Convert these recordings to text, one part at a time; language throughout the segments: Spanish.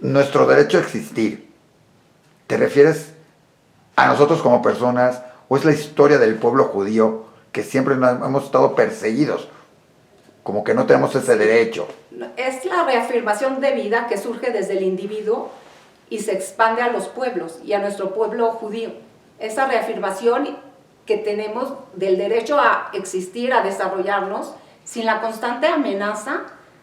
nuestro derecho a existir, ¿te refieres a nosotros como personas o es la historia del pueblo judío que siempre hemos estado perseguidos? Como que no tenemos ese derecho. Es la reafirmación de vida que surge desde el individuo y se expande a los pueblos y a nuestro pueblo judío. Esa reafirmación que tenemos del derecho a existir, a desarrollarnos, sin la constante amenaza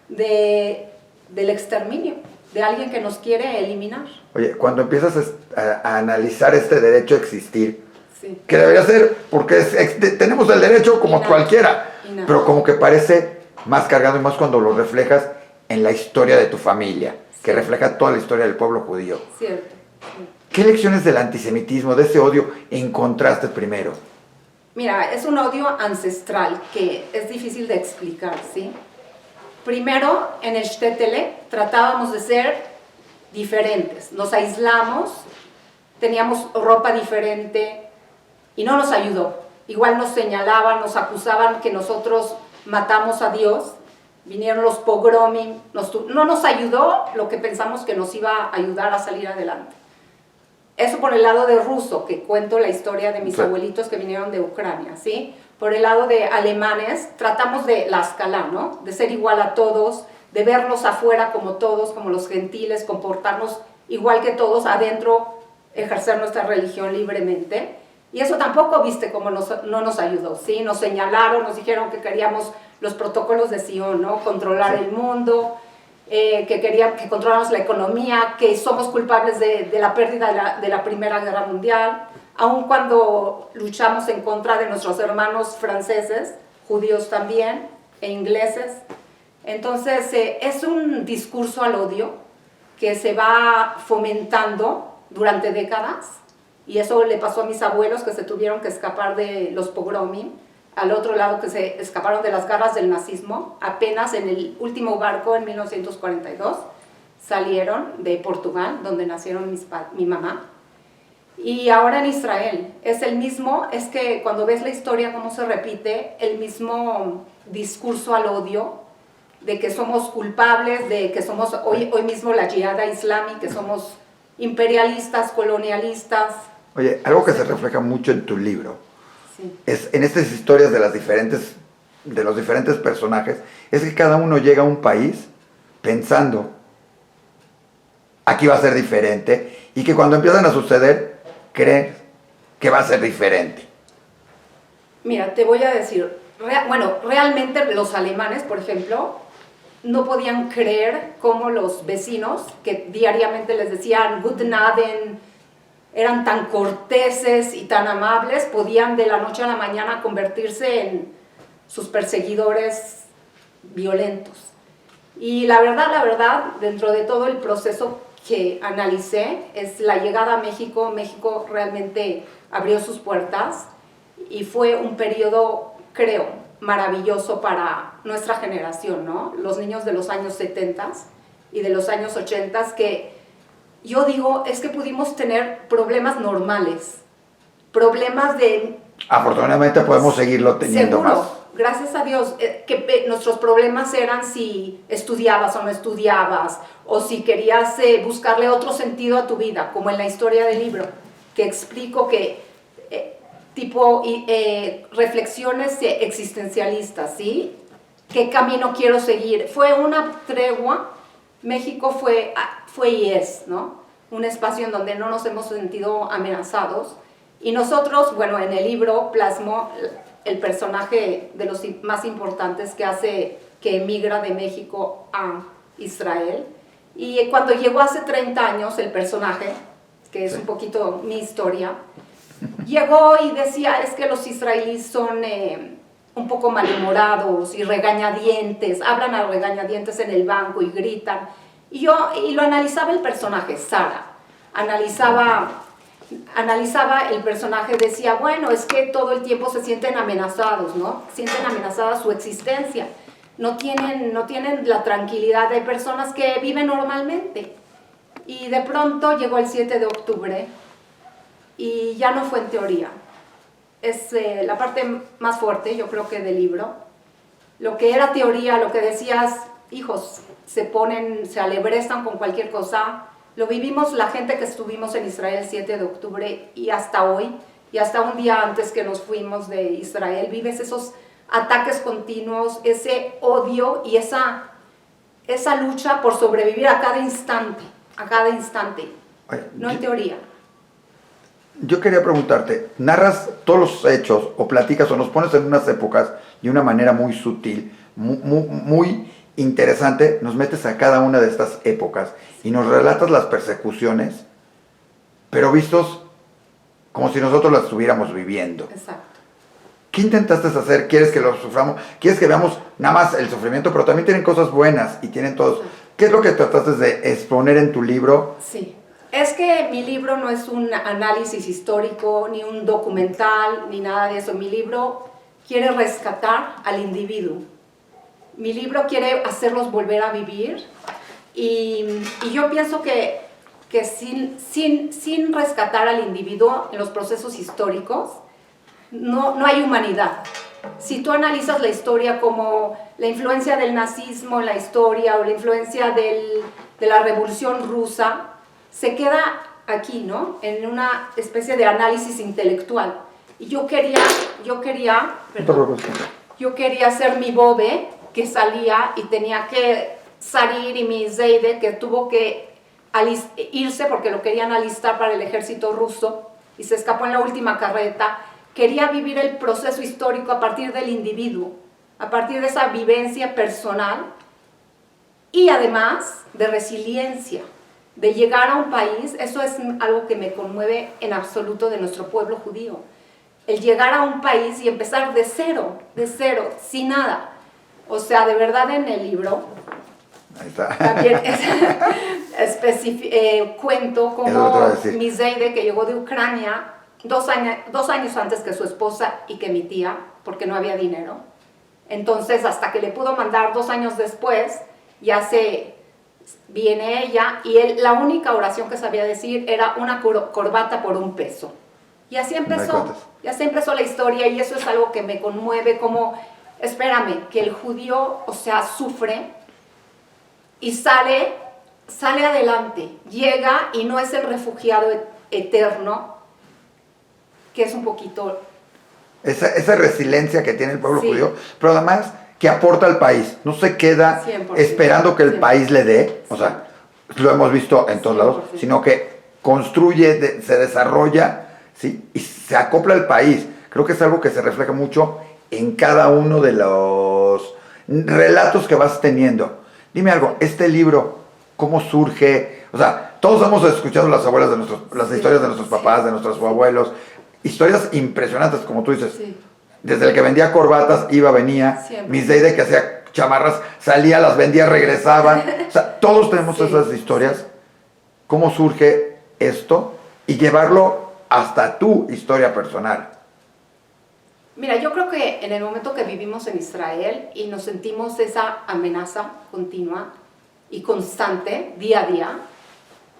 del exterminio, de alguien que nos quiere eliminar. Oye, cuando empiezas a analizar este derecho a existir, Sí. que debería ser, porque tenemos el derecho como cualquiera, pero como que parece más cargado y más cuando lo reflejas en la historia de tu familia, que refleja toda la historia del pueblo judío. Cierto. Sí. ¿Qué lecciones del antisemitismo, de ese odio, encontraste primero? Mira, es un odio ancestral que es difícil de explicar, ¿sí? Primero, en el Shtetl tratábamos de ser diferentes, nos aislamos, teníamos ropa diferente y no nos ayudó. Igual nos señalaban, nos acusaban que nosotros matamos a Dios, vinieron los pogromim, no nos ayudó lo que pensamos que nos iba a ayudar a salir adelante. Eso por el lado de ruso, que cuento la historia de mis abuelitos que vinieron de Ucrania, ¿sí? Por el lado de alemanes, tratamos de la escala, ¿no? De ser igual a todos, de vernos afuera como todos, como los gentiles, comportarnos igual que todos, adentro ejercer nuestra religión libremente. Y eso tampoco, viste, como no nos ayudó, ¿sí? Nos señalaron, nos dijeron que queríamos los protocolos de Sion, ¿no? Controlar el mundo, que querían que controláramos la economía, que somos culpables de la pérdida de la Primera Guerra Mundial, aun cuando luchamos en contra de nuestros hermanos franceses, judíos también, e ingleses. Entonces, es un discurso al odio que se va fomentando durante décadas, y eso le pasó a mis abuelos que se tuvieron que escapar de los pogromim, al otro lado que se escaparon de las garras del nazismo. Apenas en el último barco en 1942 salieron de Portugal, donde nacieron mi mamá, y ahora en Israel. Es el mismo, es que cuando ves la historia cómo se repite, el mismo discurso al odio, de que somos culpables, de que somos hoy mismo la Yihad Islami, que somos imperialistas, colonialistas. Oye, algo que se refleja mucho en tu libro, Sí. es en estas historias de los diferentes personajes, es que cada uno llega a un país pensando, aquí va a ser diferente, y que cuando empiezan a suceder, creen que va a ser diferente. Mira, te voy a decir, realmente los alemanes, por ejemplo, no podían creer cómo los vecinos, que diariamente les decían Guten Abend, eran tan corteses y tan amables, podían de la noche a la mañana convertirse en sus perseguidores violentos. Y la verdad, dentro de todo el proceso que analicé, es la llegada a México. México realmente abrió sus puertas y fue un periodo, creo, maravilloso para nuestra generación, ¿no? Los niños de los años 70 y de los años 80, que yo digo, es que pudimos tener problemas normales, problemas de... Afortunadamente podemos seguirlo teniendo seguro, más. Gracias a Dios, que nuestros problemas eran si estudiabas o no estudiabas, o si querías buscarle otro sentido a tu vida, como en la historia del libro, que explico que reflexiones existencialistas, ¿sí? ¿Qué camino quiero seguir? Fue una tregua. México fue y es, ¿no? Un espacio en donde no nos hemos sentido amenazados. Y nosotros, bueno, en el libro plasmo el personaje de los más importantes que emigra de México a Israel. Y cuando llegó hace 30 años el personaje, que es un poquito mi historia, llegó y decía, es que los israelíes son un poco malhumorados y regañadientes, hablan a regañadientes en el banco y gritan. Y lo analizaba el personaje, Sara, analizaba el personaje, decía, bueno, es que todo el tiempo se sienten amenazados, ¿no? Sienten amenazada su existencia, no tienen la tranquilidad de personas que viven normalmente. Y de pronto llegó el 7 de octubre y ya no fue en teoría. Es la parte más fuerte, yo creo que del libro. Lo que era teoría, lo que decías, hijos, se alebrestan con cualquier cosa. Lo vivimos la gente que estuvimos en Israel el 7 de octubre y hasta hoy, y hasta un día antes que nos fuimos de Israel, vives esos ataques continuos, ese odio y esa lucha por sobrevivir a cada instante, Oye, no en teoría. Yo quería preguntarte, narras todos los hechos o platicas o nos pones en unas épocas de una manera muy sutil, muy interesante, nos metes a cada una de estas épocas y nos relatas las persecuciones, pero vistos como si nosotros las estuviéramos viviendo. Exacto. ¿Qué intentaste hacer? ¿Quieres que lo suframos? ¿Quieres que veamos nada más el sufrimiento? Pero también tienen cosas buenas y tienen todos. ¿Qué es lo que trataste de exponer en tu libro? Sí. Es que mi libro no es un análisis histórico, ni un documental, ni nada de eso. Mi libro quiere rescatar al individuo. Mi libro quiere hacerlos volver a vivir. Y yo pienso que sin rescatar al individuo en los procesos históricos, no hay humanidad. Si tú analizas la historia como la influencia del nazismo en la historia o la influencia de la Revolución Rusa, se queda aquí, ¿no? En una especie de análisis intelectual. Y yo quería ser mi Bobe, que salía y tenía que salir, y mi Zeide, que tuvo que irse porque lo querían alistar para el ejército ruso y se escapó en la última carreta. Quería vivir el proceso histórico a partir del individuo, a partir de esa vivencia personal y además de resiliencia, de llegar a un país. Eso es algo que me conmueve en absoluto de nuestro pueblo judío. El llegar a un país y empezar de cero, sin nada. O sea, de verdad en el libro Ahí está. también cuento cómo mi Zeide, que llegó de Ucrania, 2 años antes que su esposa y que mi tía, porque no había dinero. Entonces, hasta que le pudo mandar 2 años después, viene ella, y la única oración que sabía decir era una corbata por $1. Y así empezó la historia, y eso es algo que me conmueve, como, espérame, que el judío, o sea, sufre y sale adelante, llega y no es el refugiado eterno, que es un poquito... Esa resiliencia que tiene el pueblo Sí. judío, pero además que aporta al país, no se queda 100%, esperando que el 100%. país le dé, o sea, lo hemos visto en todos lados, 100%. sino que construye, se desarrolla, ¿sí? Y se acopla al país. Creo que es algo que se refleja mucho en cada uno de los relatos que vas teniendo. Dime algo, este libro, ¿cómo surge? O sea, todos hemos escuchado las abuelas de las historias de nuestros papás, de nuestros abuelos, historias impresionantes, como tú dices. Sí. Desde el que vendía corbatas, venía. Siempre. Mi Zeide que hacía chamarras, salía, las vendía, regresaba. O sea, todos tenemos Sí. esas historias. ¿Cómo surge esto? Y llevarlo hasta tu historia personal. Mira, yo creo que en el momento que vivimos en Israel y nos sentimos esa amenaza continua y constante, día a día,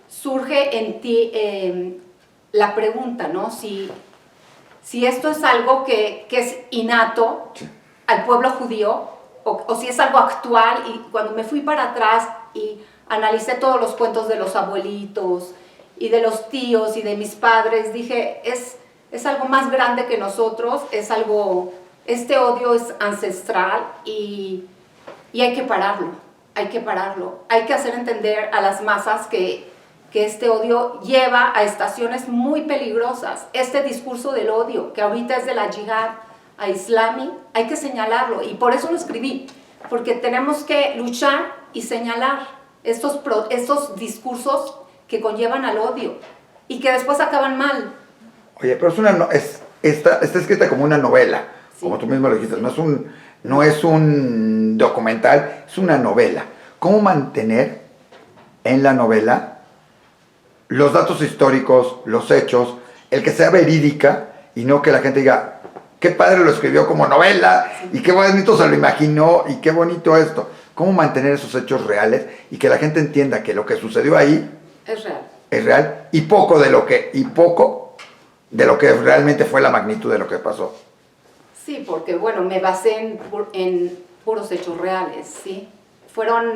surge en ti la pregunta, ¿no? Si esto es algo que es innato Sí. al pueblo judío o si es algo actual. Y cuando me fui para atrás y analicé todos los cuentos de los abuelitos y de los tíos y de mis padres, dije, es algo más grande que nosotros, este odio es ancestral y hay que pararlo, hay que hacer entender a las masas que este odio lleva a estaciones muy peligrosas. Este discurso del odio, que ahorita es de la yihad a islami, hay que señalarlo, y por eso lo escribí, porque tenemos que luchar y señalar estos discursos que conllevan al odio y que después acaban mal. Oye, pero está escrita como una novela, Sí. como tú mismo lo dijiste. Sí. No es un documental, es una novela. ¿Cómo mantener en la novela los datos históricos, los hechos, el que sea verídica y no que la gente diga, qué padre lo escribió como novela, Sí. y qué bonito se lo imaginó, y qué bonito esto? ¿Cómo mantener esos hechos reales y que la gente entienda que lo que sucedió ahí Es real. es real y poco de lo que realmente fue la magnitud de lo que pasó? Sí, porque bueno, me basé en puros hechos reales, ¿sí? Fueron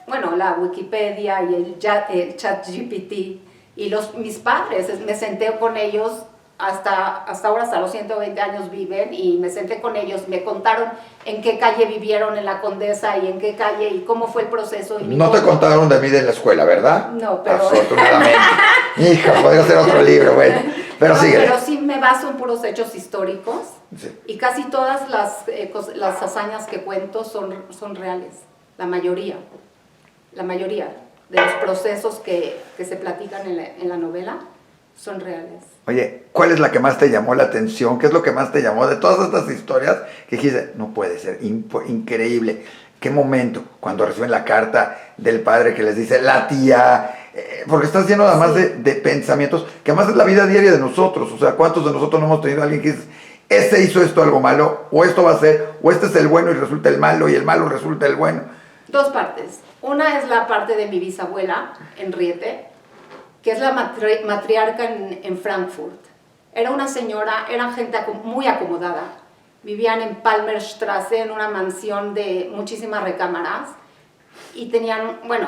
bueno, la Wikipedia y el chat GPT y mis padres, me senté con ellos hasta ahora, hasta los 120 años viven, y me senté con ellos, me contaron en qué calle vivieron en la Condesa y en qué calle y cómo fue el proceso. Y no te contaron de mí de la escuela, ¿verdad? No, pero... Afortunadamente. Hija, podría ser otro libro, bueno. Pero no, sigue. Pero sí me baso en puros hechos históricos, Sí. y casi todas las hazañas que cuento son reales, la mayoría de los procesos que se platican en la novela son reales. Oye, ¿cuál es la que más te llamó la atención? ¿Qué es lo que más te llamó de todas estas historias que dijiste, no puede ser, increíble? ¿Qué momento? Cuando reciben la carta del padre que les dice, la tía, porque estás lleno además de pensamientos, que además es la vida diaria de nosotros. O sea, ¿cuántos de nosotros no hemos tenido a alguien que dice, este hizo esto algo malo, o esto va a ser, o este es el bueno y resulta el malo, y el malo resulta el bueno? Dos partes. Una es la parte de mi bisabuela, Henriette, que es la matriarca en Frankfurt. Era una señora, eran gente muy acomodada. Vivían en Palmerstraße, en una mansión de muchísimas recámaras, y tenían, bueno,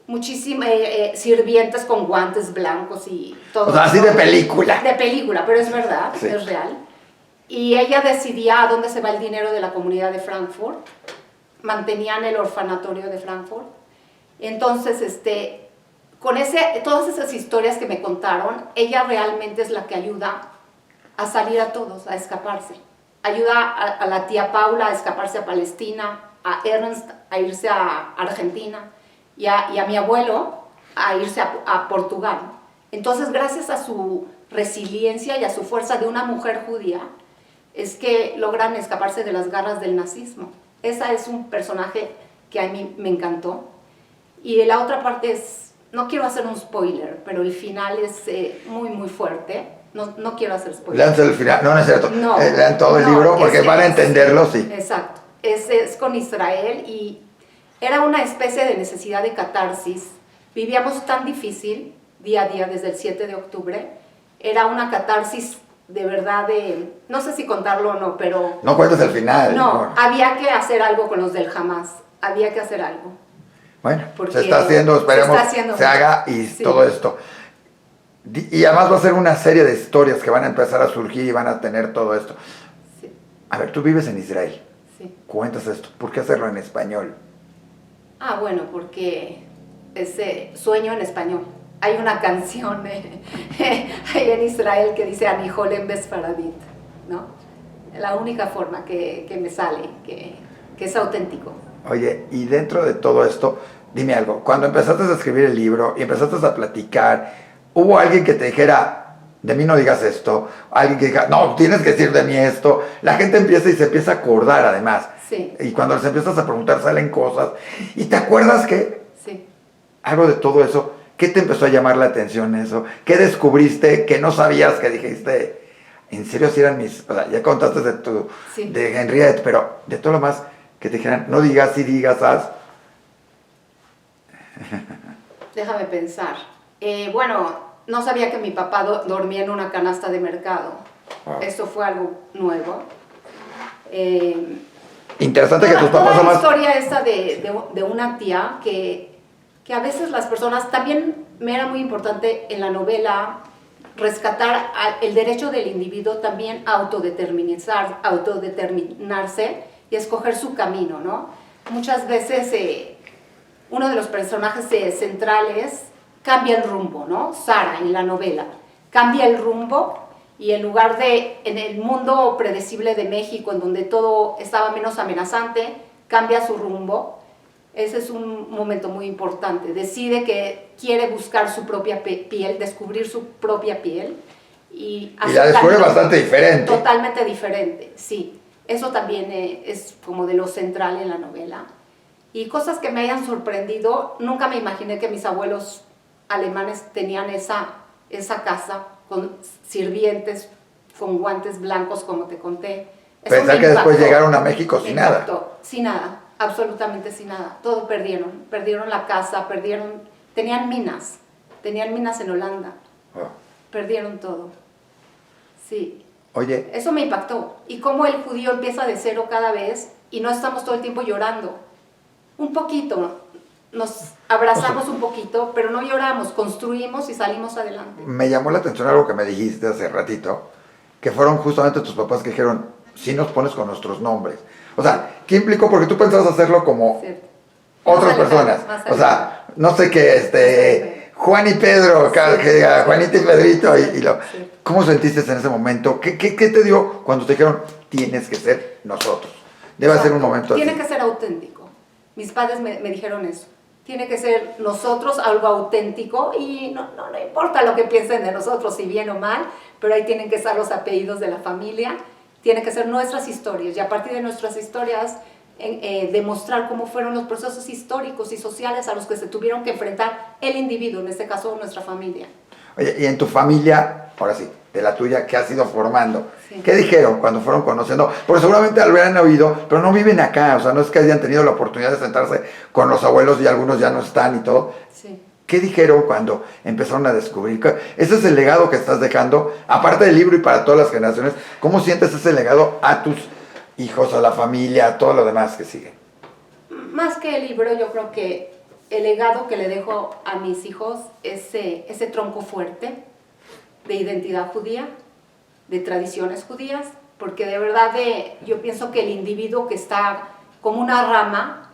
muchísimas sirvientes con guantes blancos y todo. O sea, así de película. De película, pero es verdad, Sí. es real. Y ella decidía a dónde se va el dinero de la comunidad de Frankfurt. Mantenían el orfanatorio de Frankfurt. Entonces, con todas esas historias que me contaron, ella realmente es la que ayuda a salir a todos, a escaparse. Ayuda a la tía Paula a escaparse a Palestina, a Ernst a irse a Argentina, y a mi abuelo a irse a Portugal. Entonces, gracias a su resiliencia y a su fuerza de una mujer judía, es que logran escaparse de las garras del nazismo. Esa es un personaje que a mí me encantó. Y la otra parte es, no quiero hacer un spoiler, pero el final es muy, muy fuerte. No quiero hacer spoiler. Leanse el final, no es cierto. No, Lean todo el no, libro porque van a entenderlo, sí. Exacto. Es con Israel, y era una especie de necesidad de catarsis. Vivíamos tan difícil día a día desde el 7 de octubre. Era una catarsis de verdad no sé si contarlo o no, pero... No cuentes el final. No, había que hacer algo con los del Hamas. Había que hacer algo. Bueno, Porque se está haciendo, esperemos se haga y sí. todo esto. Y además va a ser una serie de historias que van a empezar a surgir y van a tener todo esto. Sí. A ver, tú vives en Israel. Sí. Cuentas esto. ¿Por qué hacerlo en español? Ah, bueno, porque sueño en español. Hay una canción ahí en Israel que dice Aniholem Besfaradit, ¿no? La única forma que me sale, que es auténtico. Oye, y dentro de todo esto, dime algo. Cuando empezaste a escribir el libro y empezaste a platicar, ¿hubo alguien que te dijera, de mí no digas esto? Alguien que diga, no, tienes que decir de mí esto. La gente empieza y se empieza a acordar además. Sí. Y cuando les empiezas a preguntar salen cosas. ¿Y te acuerdas que Sí. algo de todo eso? ¿Qué te empezó a llamar la atención eso? ¿Qué descubriste que no sabías que dijiste? ¿En serio si eran mis...? O sea, ya contaste Sí. de Henriette, pero de todo lo más que te dijeran, no digas, sí digas, haz. Déjame pensar. Bueno, no sabía que mi papá dormía en una canasta de mercado. Wow. Eso fue algo nuevo. Interesante que tus papás toda la además... historia esa de una tía que a veces las personas, también me era muy importante en la novela rescatar el derecho del individuo también a autodeterminarse y escoger su camino, ¿no? Muchas veces uno de los personajes centrales cambia el rumbo, ¿no? Sara, en la novela, cambia el rumbo, y en lugar de, en el mundo predecible de México, en donde todo estaba menos amenazante, cambia su rumbo. Ese es un momento muy importante. Decide que quiere buscar su propia piel, descubrir su propia piel. Y la descubre bastante diferente. Totalmente diferente, sí. Eso también es como de lo central en la novela. Y cosas que me hayan sorprendido, nunca me imaginé que mis abuelos alemanes tenían esa casa con sirvientes, con guantes blancos, como te conté. Pensar que después llegaron a México sin nada. Sin nada, absolutamente sin nada. Todo perdieron. Perdieron la casa, tenían minas en Holanda. Oh. Perdieron todo. Sí. Oye. Eso me impactó. Y cómo el judío empieza de cero cada vez y no estamos todo el tiempo llorando. Un poquito, nos abrazamos un poquito, pero no lloramos, construimos y salimos adelante. Me llamó la atención algo que me dijiste hace ratito, que fueron justamente tus papás que dijeron, sí nos pones con nuestros nombres. O sea, ¿qué implicó? Porque tú pensabas hacerlo como Cierto. otras Más personas. más O sea, no sé qué, Juan y Pedro, que diga Juanita y Pedrito. Sí. ¿Cómo sentiste en ese momento? ¿Qué te dio cuando te dijeron, tienes que ser nosotros? Debe ser un momento así. Tiene que ser auténtico. Mis padres me dijeron eso. Tiene que ser nosotros algo auténtico y no importa lo que piensen de nosotros, si bien o mal, pero ahí tienen que estar los apellidos de la familia, tienen que ser nuestras historias y a partir de nuestras historias demostrar cómo fueron los procesos históricos y sociales a los que se tuvieron que enfrentar el individuo, en este caso nuestra familia. Oye, y en tu familia, ahora sí, de la tuya, ¿qué has ido formando? Sí. ¿Qué dijeron cuando fueron conociendo? Porque seguramente lo habían oído, pero no viven acá, o sea, no es que hayan tenido la oportunidad de sentarse con los abuelos y algunos ya no están y todo. Sí. ¿Qué dijeron cuando empezaron a descubrir? Ese es el legado que estás dejando, aparte del libro y para todas las generaciones. ¿Cómo sientes ese legado a tus hijos, a la familia, a todo lo demás que sigue? Más que el libro, yo creo que el legado que le dejo a mis hijos es ese tronco fuerte de identidad judía, de tradiciones judías, porque de verdad yo pienso que el individuo que está como una rama,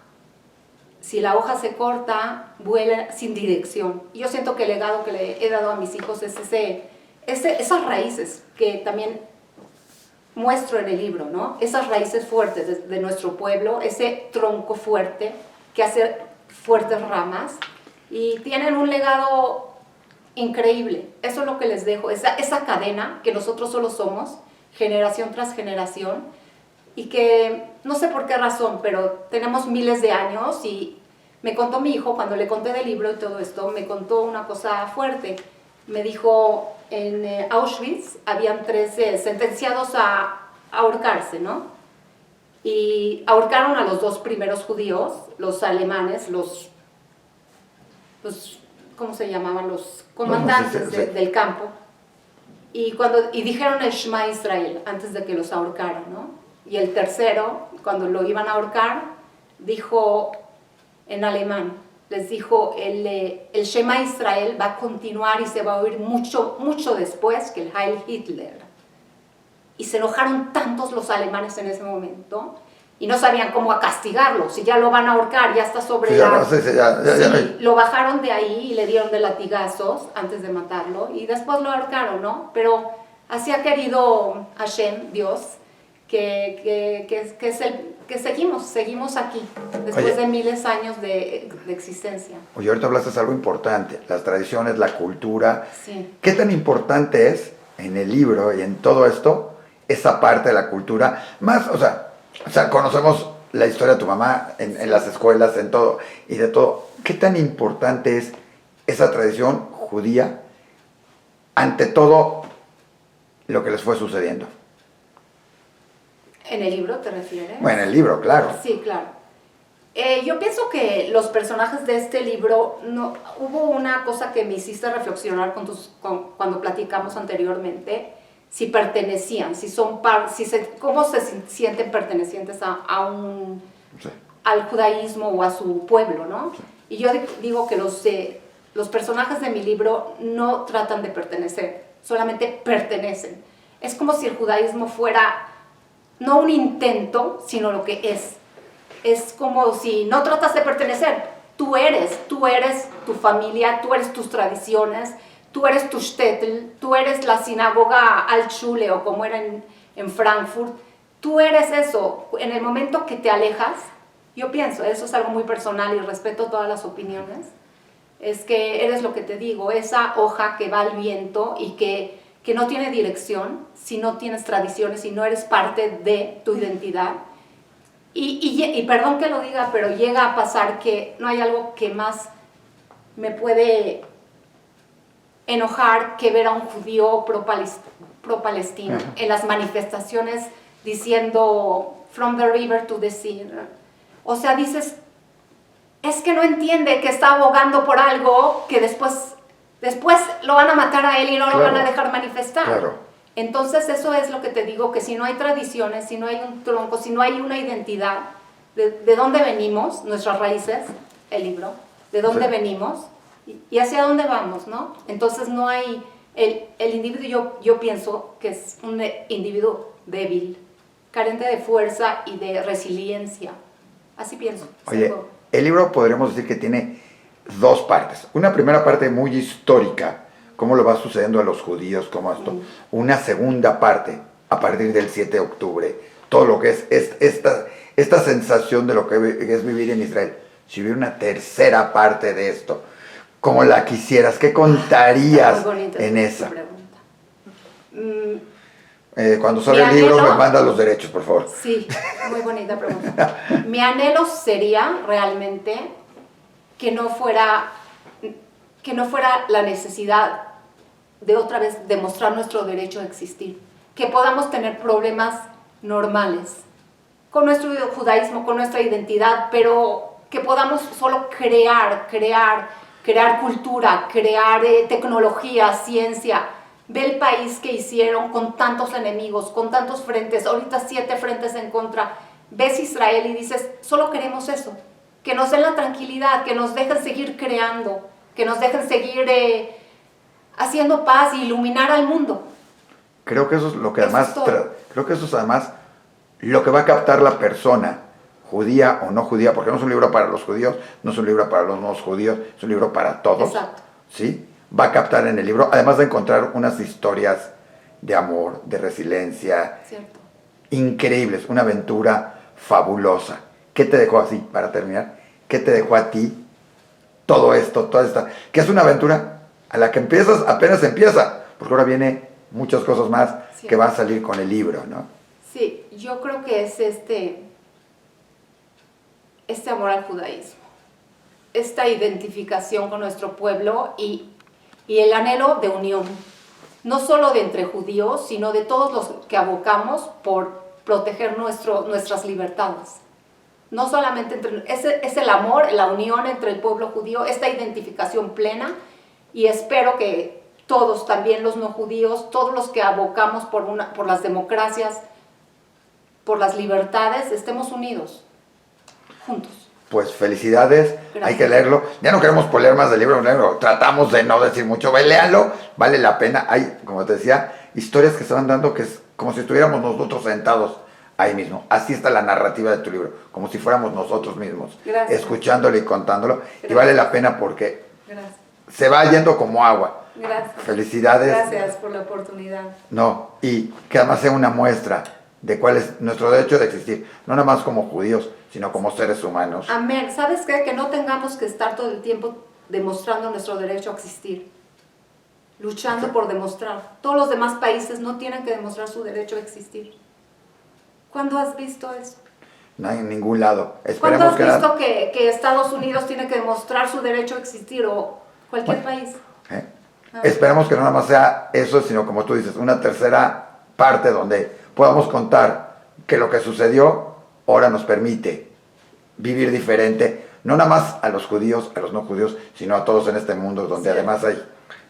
si la hoja se corta, vuela sin dirección. Y yo siento que el legado que le he dado a mis hijos es esas raíces que también muestro en el libro, ¿no? Esas raíces fuertes de nuestro pueblo, ese tronco fuerte que hace fuertes ramas y tienen un legado increíble. Eso es lo que les dejo, esa cadena que nosotros solo somos, generación tras generación, y que no sé por qué razón, pero tenemos miles de años y me contó mi hijo, cuando le conté del libro y todo esto, me contó una cosa fuerte. Me dijo, en Auschwitz habían 13 sentenciados a ahorcarse, ¿no? Y ahorcaron a los 2 primeros judíos, los alemanes, los ¿cómo se llamaban? Los comandantes del campo. Y dijeron el Shema Israel antes de que los ahorcaran, ¿no? Y el tercero, cuando lo iban a ahorcar, dijo en alemán, les dijo, el Shema Israel va a continuar y se va a oír mucho, mucho después que el Heil Hitler. Y se enojaron tantos los alemanes en ese momento y no sabían cómo castigarlo. Si ya lo van a ahorcar, ya está sobre lo bajaron de ahí y le dieron de latigazos antes de matarlo y después lo ahorcaron, ¿no? Pero así ha querido Hashem, Dios, que seguimos aquí, después de miles de años de existencia. Oye, ahorita hablaste de algo importante, las tradiciones, la cultura. Sí. ¿Qué tan importante es en el libro y en todo esto, esa parte de la cultura? Más, o sea, conocemos la historia de tu mamá en las escuelas, en todo, y de todo. ¿Qué tan importante es esa tradición judía ante todo lo que les fue sucediendo? ¿En el libro te refieres? Bueno, en el libro, claro. Sí, claro. Yo pienso que los personajes de este libro, hubo una cosa que me hiciste reflexionar cuando platicamos anteriormente, si pertenecían, cómo se sienten pertenecientes al judaísmo o a su pueblo, ¿no? Sí. Y yo digo que los personajes de mi libro no tratan de pertenecer, solamente pertenecen. Es como si el judaísmo fuera no un intento, sino lo que es. Es como si no tratas de pertenecer, tú eres tu familia, tú eres tus tradiciones, tú eres tu shtetl, tú eres la sinagoga Altschule o como era en Frankfurt, tú eres eso. En el momento que te alejas, yo pienso, eso es algo muy personal y respeto todas las opiniones, es que eres lo que te digo, esa hoja que va al viento y que no tiene dirección, si no tienes tradiciones, si no eres parte de tu identidad. Y perdón que lo diga, pero llega a pasar que no hay algo que más me puede enojar que ver a un judío pro-palestino en las manifestaciones diciendo from the river to the sea. O sea, dices, es que no entiende que está abogando por algo que después lo van a matar a él y no lo van a dejar manifestar. Claro. Entonces eso es lo que te digo, que si no hay tradiciones, si no hay un tronco, si no hay una identidad de dónde venimos, nuestras raíces, el libro de dónde Sí. venimos y hacia dónde vamos, ¿no? Entonces no hay, el individuo yo pienso que es un individuo débil, carente de fuerza y de resiliencia. Así pienso. Oye, algo- el libro podríamos decir que tiene dos partes. Una primera parte muy histórica, cómo lo va sucediendo a los judíos, cómo esto. Una segunda parte, a partir del 7 de octubre, todo lo que es esta sensación de lo que es vivir en Israel. Si hubiera una tercera parte de esto, como la quisieras, ¿qué contarías Muy bonita en tu esa? pregunta. Cuando sale el Mi libro, anhelo- me manda los derechos, por favor. Sí, muy bonita pregunta. Mi anhelo sería realmente que no fuera la necesidad de otra vez demostrar nuestro derecho a existir, que podamos tener problemas normales con nuestro judaísmo, con nuestra identidad, pero que podamos solo crear cultura, crear tecnología, ciencia. Ve el país que hicieron con tantos enemigos, con tantos frentes, ahorita 7 frentes en contra. Ves Israel y dices, solo queremos eso, que nos den la tranquilidad, que nos dejen seguir creando, que nos dejen seguir haciendo paz y iluminar al mundo. Creo que eso es lo que Eso además, es todo. creo que eso es además lo que va a captar la persona, judía o no judía, porque no es un libro para los judíos, no es un libro para los no judíos, es un libro para todos. Exacto. ¿Sí? Va a captar en el libro, además de encontrar unas historias de amor, de resiliencia, Cierto. increíbles, una aventura fabulosa. ¿Qué te dejó así, para terminar? ¿Qué te dejó a ti todo esto, toda esta, que es una aventura a la que empiezas, apenas empieza, porque ahora viene muchas cosas más Sí. que va a salir con el libro, ¿no? Sí, yo creo que es este amor al judaísmo, esta identificación con nuestro pueblo y el anhelo de unión, no solo de entre judíos, sino de todos los que abocamos por proteger nuestras libertades. No solamente es el amor, la unión entre el pueblo judío, esta identificación plena, y espero que todos, también los no judíos, todos los que abocamos por las democracias, por las libertades, estemos unidos, juntos. Pues felicidades, Gracias. hay que leerlo. Ya no queremos leer más del libro negro, tratamos de no decir mucho, léanlo, vale la pena. Hay, como te decía, historias que se van dando que es como si estuviéramos nosotros sentados ahí mismo. Así está la narrativa de tu libro, como si fuéramos nosotros mismos, Gracias. escuchándolo y contándolo. Gracias. Y vale la pena porque Gracias. se va yendo como agua. Gracias. Felicidades. Gracias por la oportunidad. No, y que además sea una muestra de cuál es nuestro derecho de existir, no nada más como judíos, sino como seres humanos. Amén. ¿Sabes qué? Que no tengamos que estar todo el tiempo demostrando nuestro derecho a existir, luchando por demostrar. Todos los demás países no tienen que demostrar su derecho a existir. ¿Cuándo has visto eso? No hay en ningún lado. ¿Cuándo Esperemos has que visto que Estados Unidos tiene que demostrar su derecho a existir o cualquier país? ¿eh? Esperemos que no nada más sea eso, sino como tú dices, una tercera parte donde podamos contar que lo que sucedió ahora nos permite vivir diferente, no nada más a los judíos, a los no judíos, sino a todos en este mundo, donde Sí. además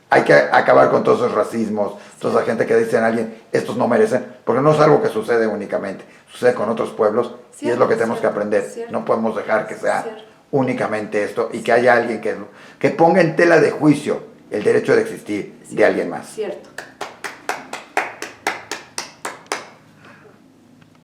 hay que acabar con todos esos racismos, toda esa gente que dice a alguien, estos no merecen, porque no es algo que sucede únicamente, sucede con otros pueblos y es lo que tenemos que aprender. Cierto. No podemos dejar que sea Cierto. únicamente esto y que haya alguien que ponga en tela de juicio el derecho de existir de alguien más. Cierto.